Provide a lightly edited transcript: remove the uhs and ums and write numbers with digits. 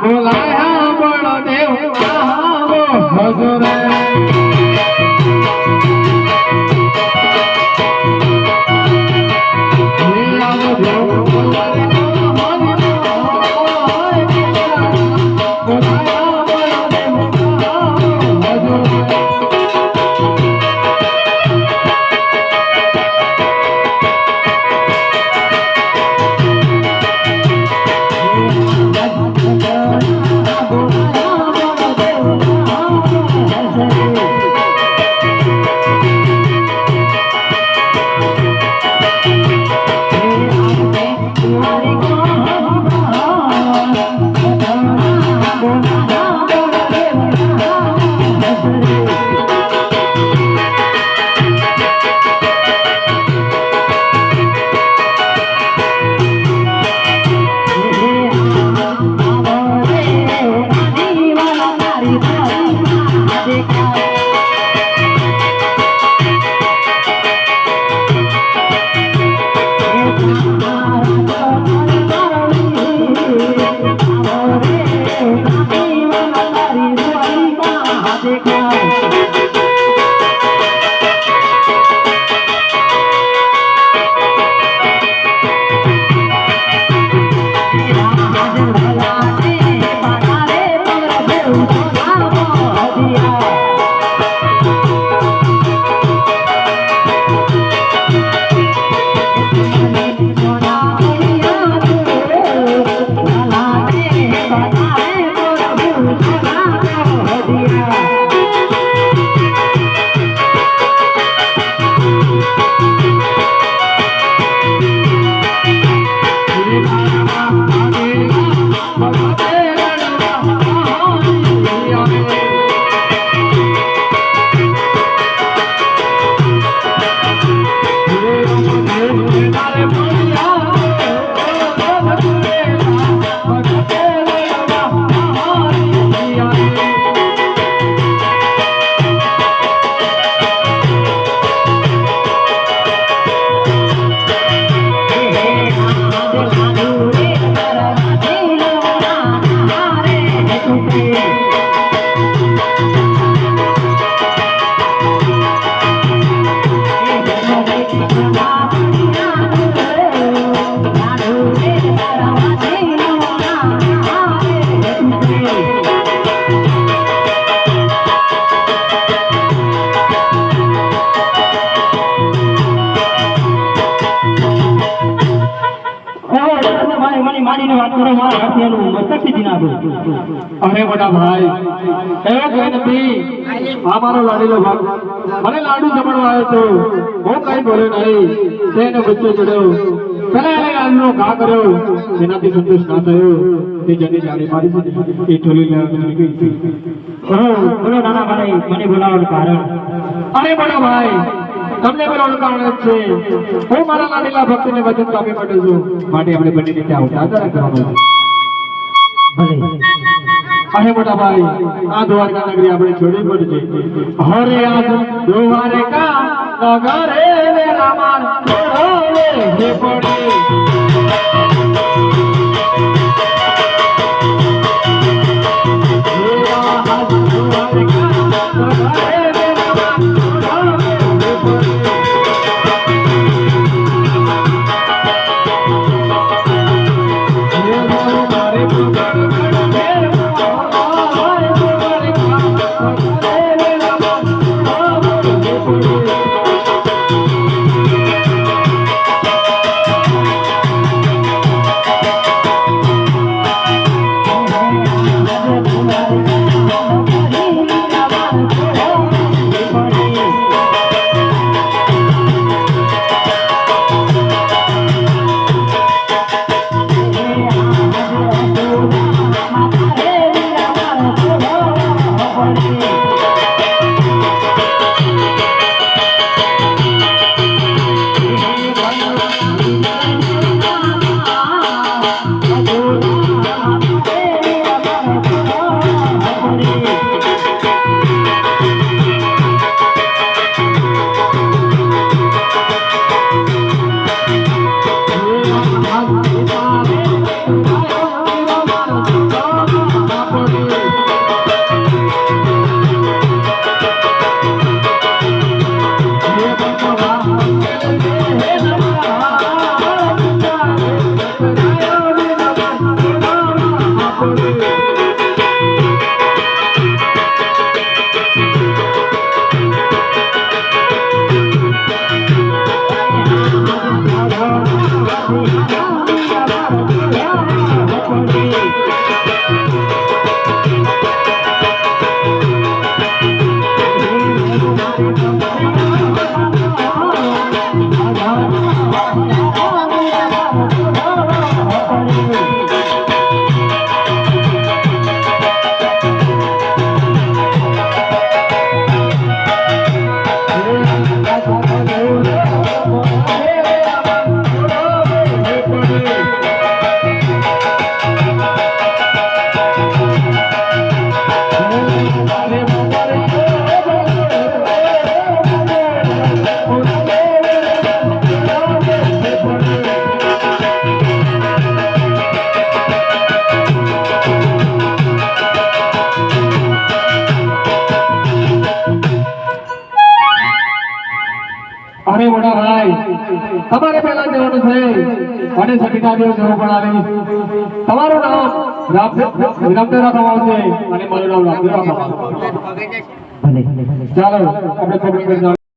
બોલાયા બળદેવ આવો હજુરે अरे बड़ा भाई हमारा लाडीलो भाग મને લાડુ જમણવા આવ્યો તો હું કઈ બોલ્યો નહીં તેને વચ્ચે ચડ્યો પેલા એને આમનો ઘા કર્યો જેનાથી સંતોષ ના થયો તે જની જાણી મારી એ ઠોલી લેવાની ગઈ બોલો નાના ભાઈ મને બોલાવવાનું કારણ અરે બડા ભાઈ તમને બોલાવવાનું કારણ છે હું મારા લાડીલા ભક્તને વચન કાપી માટે છું માટે આપણે બંને રીતે આવતા કરવાનું ભલે अरे बड़ा भाई आ द्वारका नगरी આપણે છોડી પડશે હરે આજ દ્વારકા નગરે રે રામાન છોડે હે પડે અરે મોટા ભાઈ તમારે પહેલા જવાનું છે અને સટીના દેવ જવું પણ આવીશ તમારું નામ રામદેવ રાખવામાં આવશે અને મારું નામ રામદેવ રાખવામાં આવશે ચાલો આપણે પ્રોગ્રામ